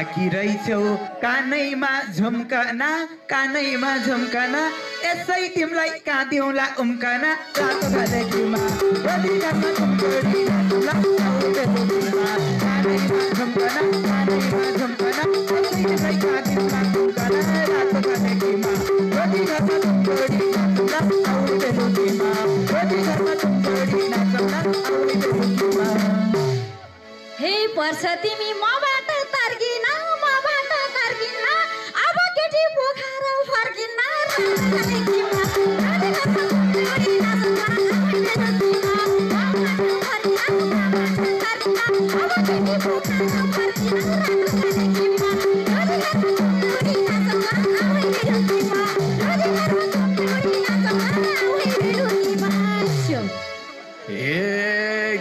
बाँकी रहेछौ कानैमा झुम्कना कानैमा झुम्कना यसै तिमीलाई काँदिउँला उम्कना रातो घालेकीमा रतिघाटमा कुम्कोडी नाचौँला बेलुकीमा कानैमा झुम्कना यसै तिमीलाई काँदिउँला उम्कना रातो घालेकीमा रतिघाटमा कुम्कोडी नाचौँला बेलुकीमा रतिघाटमा कुम्कोडी नाचौँला बेलुकीमा। हे पर्छ तिमी मबाट तर्किन अब केटी पोखरा फर्किन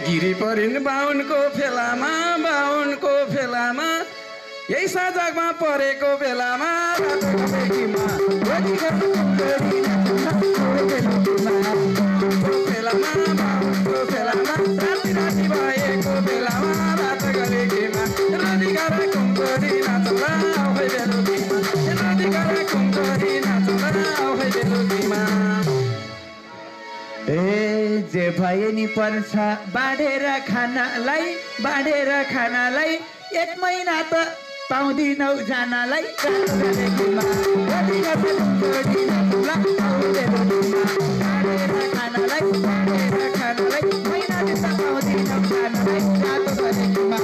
गिरी परिन् बाहुनको फेलामा यही साँझमा परेको बेलामा रातो घालेकीमा रतिघाटमा कुम्कोडी नाचौँला फेलामा बाहुनको फेलामा राति भएको बेलामा रातो घालेकीमा रतिघाटमा कुम्कोडी नाचौँला बेलुकीमा रतिघाटमा कुम्कोडी नाचौँला बेलुकीमा। ए जे भए नि पर्छ बाँडेर खानालाई 1 महिना त पाउँदिनौ जानलाई रातो घालेकीमा रतिघाटमा कुम्कोडी नाचौँला बेलुकीमा बाँडेर खानालाई महिना दिन त पाउँदिनौ जानलाई रातो घालेकीमा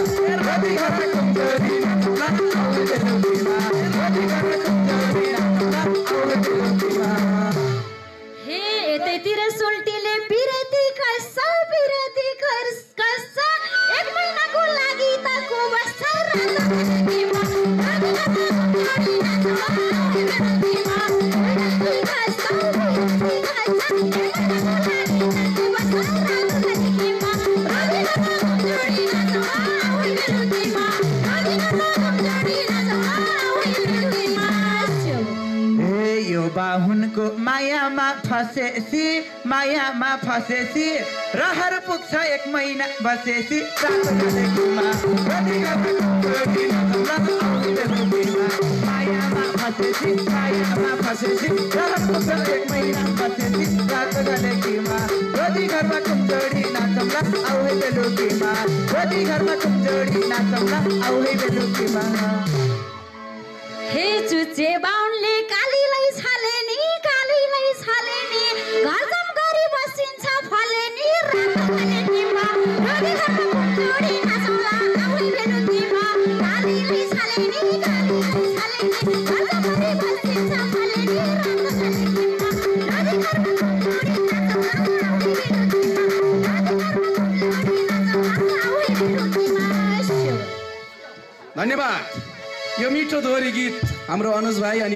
रतिघाटमा कुम्कोडी नाचौँला बेलुकीमा रतिघाटमा कुम्कोडी नाचौँला बेलुकीमा। हे यतैतिर सुल्टीले पिरती कस्छ 1 महिनाको लागि त को बस्छ रातो घालेकीमा रतिघाटमा कुम्कोडी नाचौँला बेलुकीमा यो बाहुनको मायामा फसेसी रहर पुग्छ 1 महिना बसेसी रातो घालेकीमा रतिघाटमा कुम्कोडी नाचौँला बेलुकीमा मायामा फसेसी रहर पुग्छ 1 महिना बसेसी रातो घालेकीमा रतिघाटमा कुम्कोडी नाचौँला बेलुकीमा रतिघाटमा कुम्कोडी नाचौँला बेलुकीमा। हे चुचे बाहुनले कालीलाई छाले नि घरजम गरी बसिन्छ फले नि रातो घालेकीमा रतिघाटमा कुम्कोडी नाचौँला बेलुकीमा कालीलाई छाले नि घरजम गरी बसिन्छ फले नि रातो घालेकीमा रतिघाटमा कुम्कोडी नाचौँला बेलुकीमा। धन्यवाद। यो मिठो दोहोरी गीत हाम्रो अनुज भाइ अनि